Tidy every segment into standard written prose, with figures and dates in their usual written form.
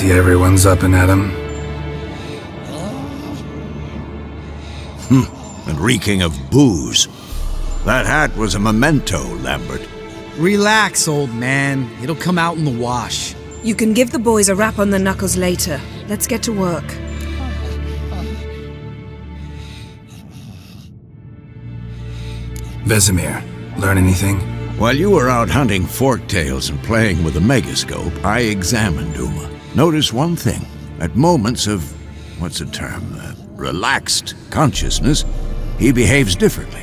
See everyone's up and at 'em. And reeking of booze. That hat was a memento, Lambert. Relax, old man. It'll come out in the wash. You can give the boys a rap on the knuckles later. Let's get to work. Vesemir, learn anything? While you were out hunting forktails and playing with the megascope, I examined Uma. Notice one thing. At moments of, what's the term, relaxed consciousness, he behaves differently.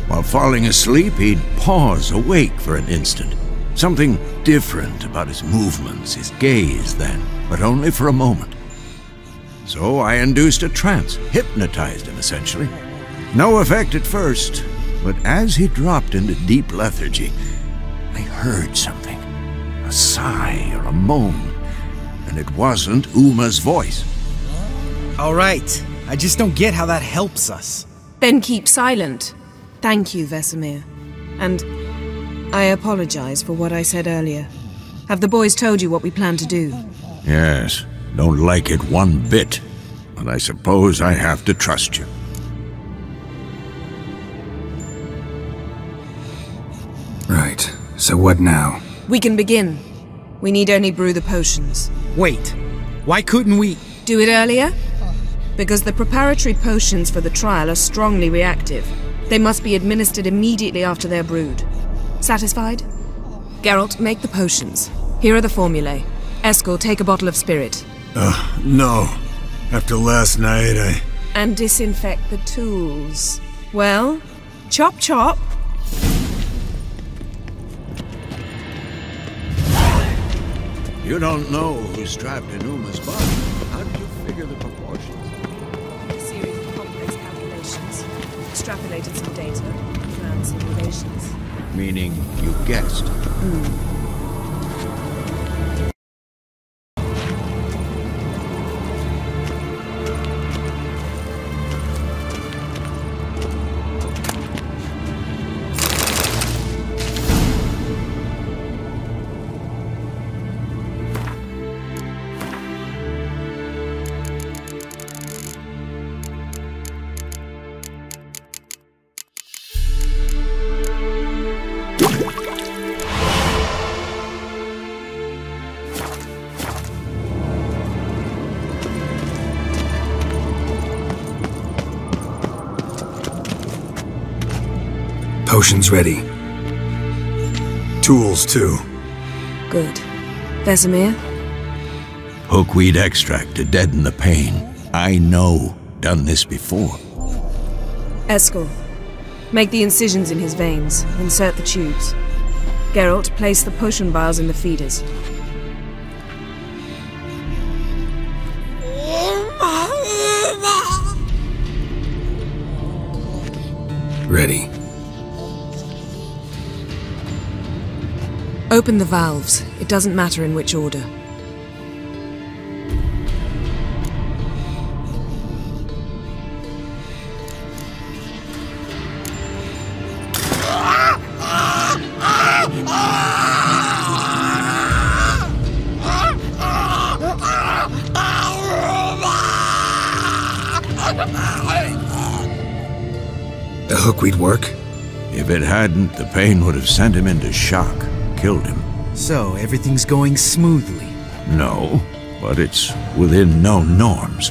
While falling asleep, he'd pause awake for an instant. Something different about his movements, his gaze then, but only for a moment. So I induced a trance, hypnotized him essentially. No effect at first, but as he dropped into deep lethargy, I heard something. A sigh or a moan, and it wasn't Uma's voice. All right. I just don't get how that helps us. Then keep silent. Thank you, Vesemir. And I apologize for what I said earlier. Have the boys told you what we plan to do? Yes, don't like it one bit, but I suppose I have to trust you. Right. So what now? We can begin. We need only brew the potions. Wait. Why couldn't we... Do it earlier? Because the preparatory potions for the trial are strongly reactive. They must be administered immediately after they're brewed. Satisfied? Geralt, make the potions. Here are the formulae. Eskel, take a bottle of spirit. No. After last night, And disinfect the tools. Well, chop chop. You don't know who's strapped in Uma's body. How did you figure the proportions? A series of complex calculations. Extrapolated some data. Found simulations. Meaning you guessed. Potions ready. tools too. Good. Vesemir? Hookweed extract to deaden the pain. I know. Done this before. Eskel, make the incisions in his veins. Insert the tubes. Geralt, place the potion vials in the feeders. Ready. Open the valves. It doesn't matter in which order. The hookweed work? If it hadn't, the pain would have sent him into shock, killed him. So, everything's going smoothly. No, but it's within known norms.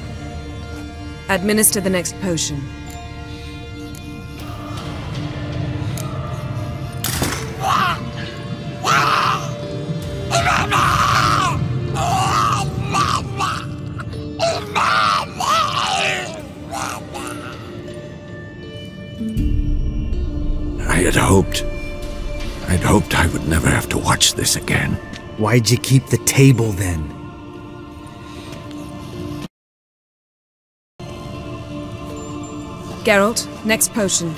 Administer the next potion. I'd hoped I would never have to watch this again. Why'd you keep the table then? Geralt, next potion.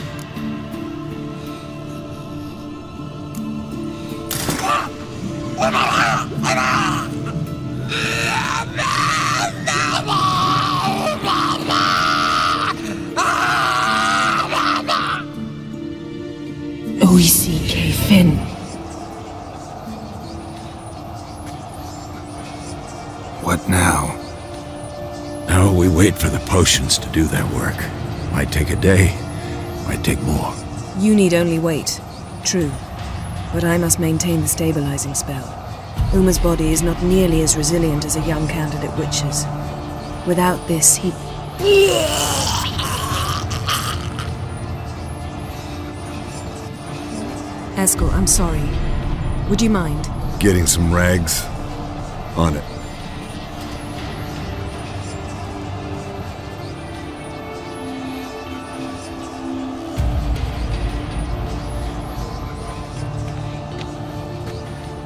What now? Now we wait for the potions to do their work. Might take a day, might take more. You need only wait. True. But I must maintain the stabilizing spell. Uma's body is not nearly as resilient as a young candidate witch's. Without this, he... Eskel, I'm sorry. Would you mind? Getting some rags. On it.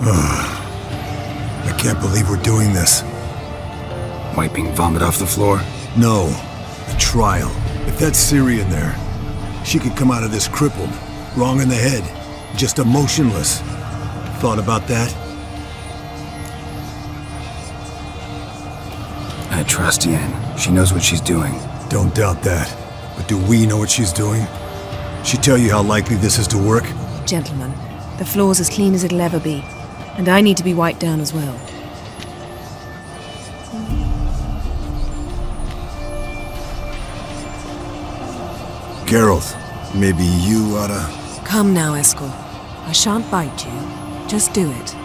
I can't believe we're doing this. Wiping vomit off the floor? No. The trial. If that's Ciri in there, she could come out of this crippled, wrong in the head, just emotionless. Thought about that? I trust Yen. She knows what she's doing. Don't doubt that. But do we know what she's doing? She tell you how likely this is to work? Gentlemen, the floor's as clean as it'll ever be. And I need to be wiped down as well. Geralt, maybe you oughta... Come now, Eskel. I shan't bite you. Just do it.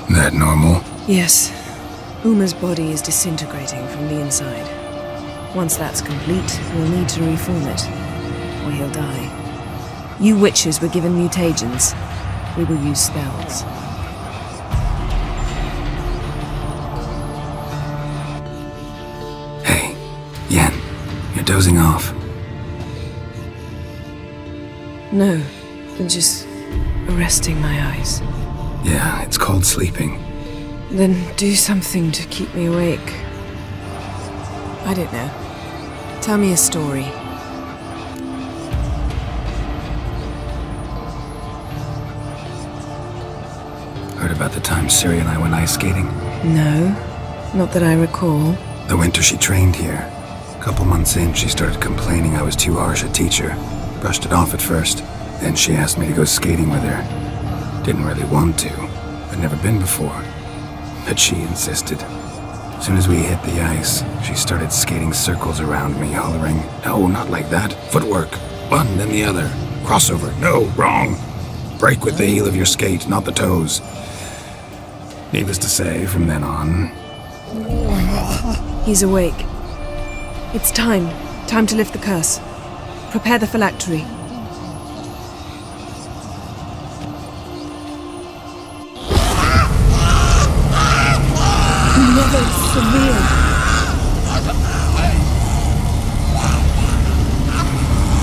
That normal? Yes. Uma's body is disintegrating from the inside. Once that's complete, we'll need to reform it, or he'll die. You witches were given mutagens. We will use spells. Hey, Yen, you're dozing off. No, I'm just resting my eyes. Yeah, it's called sleeping. Then do something to keep me awake. I don't know. Tell me a story. Heard about the time Ciri and I went ice skating? No, not that I recall. The winter she trained here. A couple months in, she started complaining I was too harsh a teacher. Brushed it off at first. Then she asked me to go skating with her. Didn't really want to. I'd never been before. But she insisted. As soon as we hit the ice, she started skating circles around me, hollering, "No, not like that. Footwork. One, then the other. Crossover. No, wrong. Break with the heel of your skate, not the toes." Needless to say, from then on... He's awake. It's time. Time to lift the curse. Prepare the phylactery. Never severe.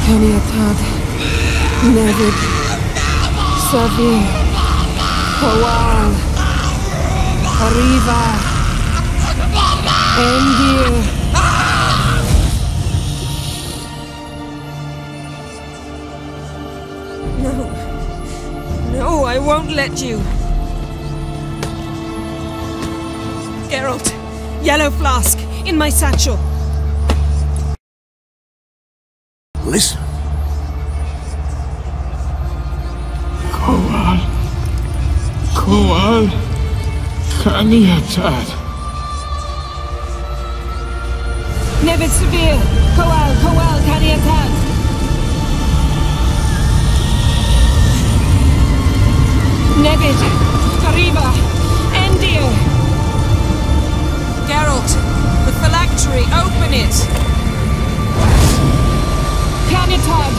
Keniatad. Never severe. Kowal. Arriva. Endir. No, I won't let you. Geralt, yellow flask, in my satchel. Listen. Kowal, Kaniatad. Nevid Severe, Kowal, Kaniatad. Nevid, Kariba, Endir. Geralt, the phylactery, open it! Kaniatad,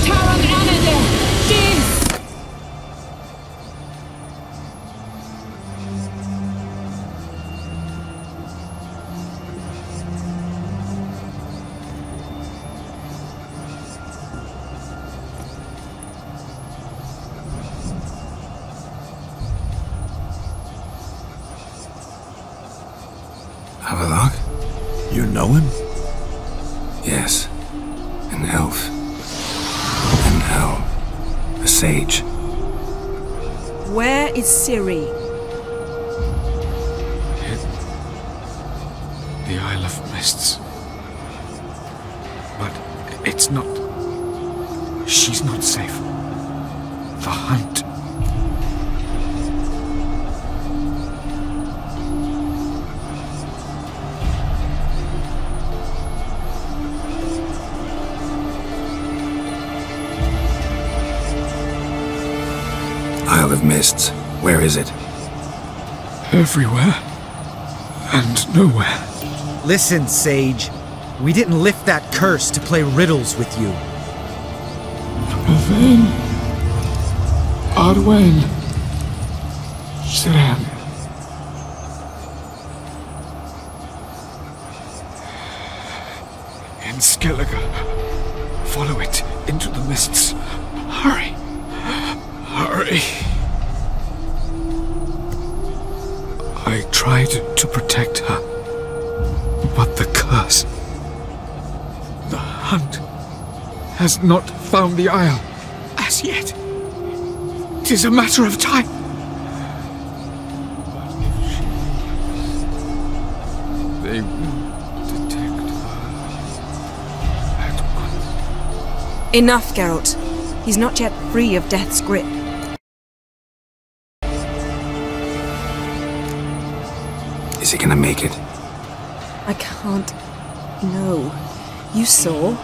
Taran Anadir, Dis! Havelock? You know him? Yes. An elf. A sage. Where is Ciri? The Isle of Mists. But it's not... She's not safe. The hunt... Isle of Mists. Where is it? Everywhere. And nowhere. Listen, Sage. We didn't lift that curse to play riddles with you. Yvain. Arwen. Siran. In Skellige. Follow it into the mists. Hurry. Hurry. I tried to protect her, but the curse... The hunt has not found the Isle as yet. It is a matter of time. But if she lives, they will detect her at once. Enough, Geralt. He's not yet free of death's grip. Is he gonna make it? I can't... No. You saw?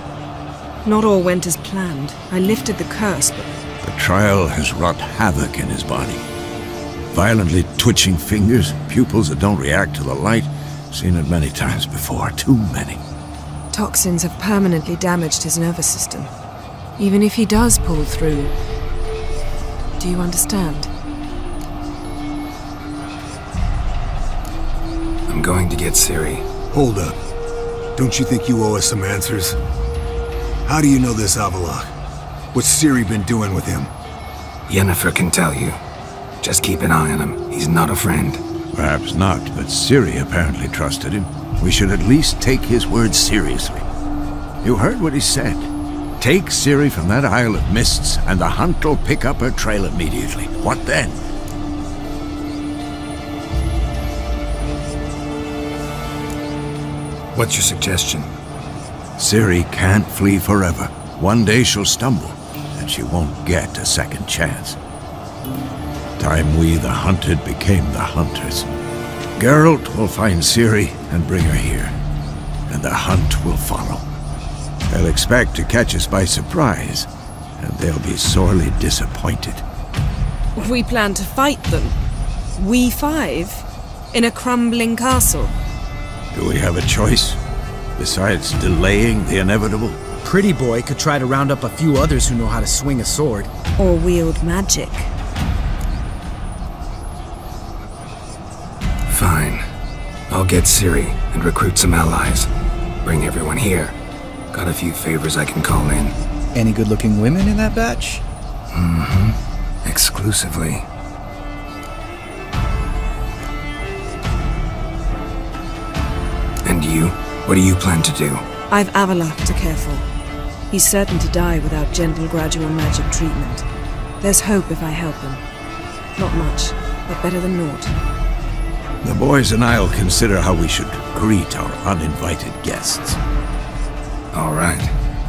Not all went as planned. I lifted the curse, but... The trial has wrought havoc in his body. Violently twitching fingers, pupils that don't react to the light. Seen it many times before, too many. Toxins have permanently damaged his nervous system. Even if he does pull through... Do you understand? I'm going to get Ciri. Hold up. Don't you think you owe us some answers? How do you know this Avallac'h? What's Ciri been doing with him? Yennefer can tell you. Just keep an eye on him. He's not a friend. Perhaps not, but Ciri apparently trusted him. We should at least take his words seriously. You heard what he said. Take Ciri from that Isle of Mists, and the hunt will pick up her trail immediately. What then? What's your suggestion? Ciri can't flee forever. One day she'll stumble, and she won't get a second chance. Time we, the hunted, became the hunters. Geralt will find Ciri and bring her here, and the hunt will follow. They'll expect to catch us by surprise, and they'll be sorely disappointed. We plan to fight them. We five? In a crumbling castle? Do we have a choice? Besides delaying the inevitable? Pretty Boy could try to round up a few others who know how to swing a sword. Or wield magic. Fine. I'll get Ciri and recruit some allies. Bring everyone here. Got a few favors I can call in. Any good-looking women in that batch? Mm-hmm. Exclusively. And you? What do you plan to do? I've Avallac'h to care for. He's certain to die without gentle, gradual magic treatment. There's hope if I help him. Not much, but better than naught. The boys and I'll consider how we should greet our uninvited guests. All right.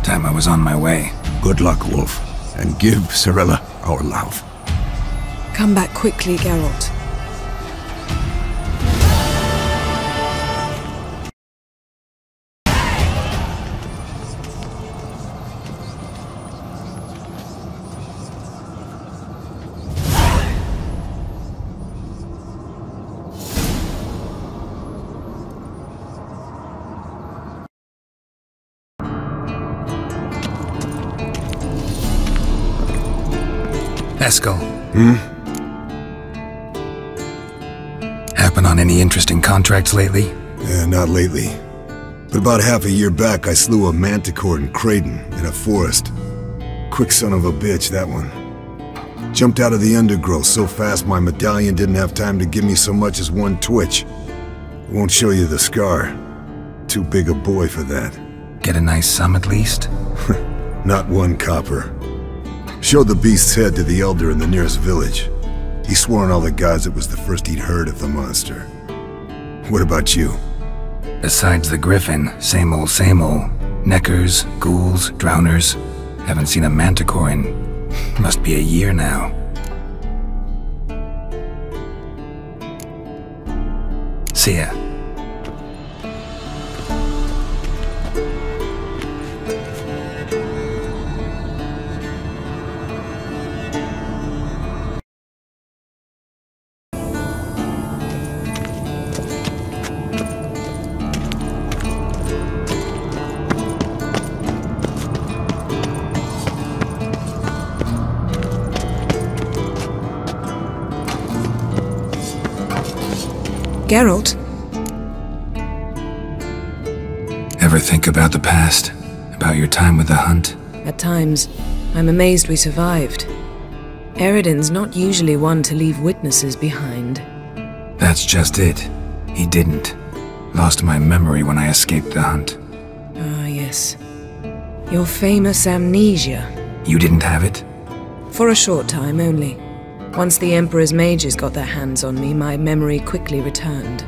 Time I was on my way. Good luck, Wolf, and give Cirilla our love. Come back quickly, Geralt. Eskel. Happen on any interesting contracts lately? Yeah, not lately. But about half a year back, I slew a manticore in Creighton, in a forest. Quick son of a bitch, that one. Jumped out of the undergrowth so fast my medallion didn't have time to give me so much as one twitch. I won't show you the scar. Too big a boy for that. Get a nice sum at least? Not one copper. Showed the beast's head to the Elder in the nearest village. He swore on all the gods it was the first he'd heard of the monster. What about you? Besides the griffin, same old, same old. Neckers, ghouls, drowners. Haven't seen a manticore in... must be a year now. See ya. Geralt? Ever think about the past? About your time with the Hunt? At times, I'm amazed we survived. Eredin's not usually one to leave witnesses behind. That's just it. He didn't. Lost my memory when I escaped the Hunt. Ah, yes. Your famous amnesia. You didn't have it? For a short time only. Once the Emperor's mages got their hands on me, my memory quickly returned.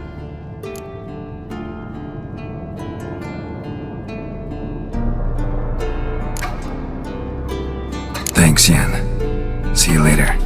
Thanks, Yen. See you later.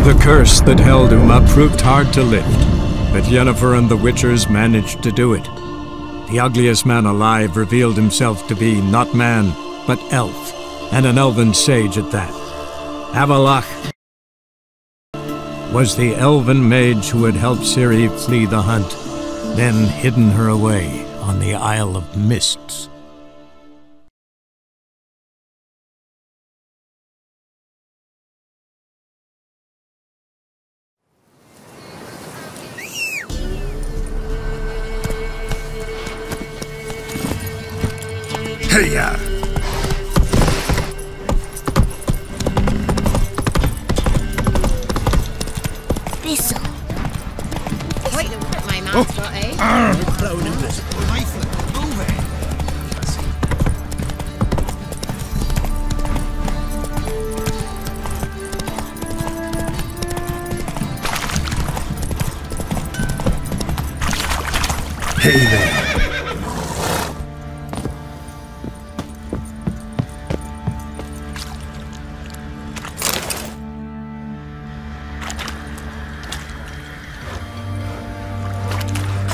The curse that held Uma proved hard to lift, but Yennefer and the Witchers managed to do it. The ugliest man alive revealed himself to be not man, but elf, and an elven sage at that. Avallac'h was the elven mage who had helped Ciri flee the Hunt, then hidden her away on the Isle of Mists. Hey-ya! ask for, eh? Prone invisible. Move it. Hey there.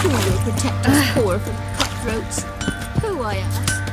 Who will protect us poor from cutthroats? Who, I ask?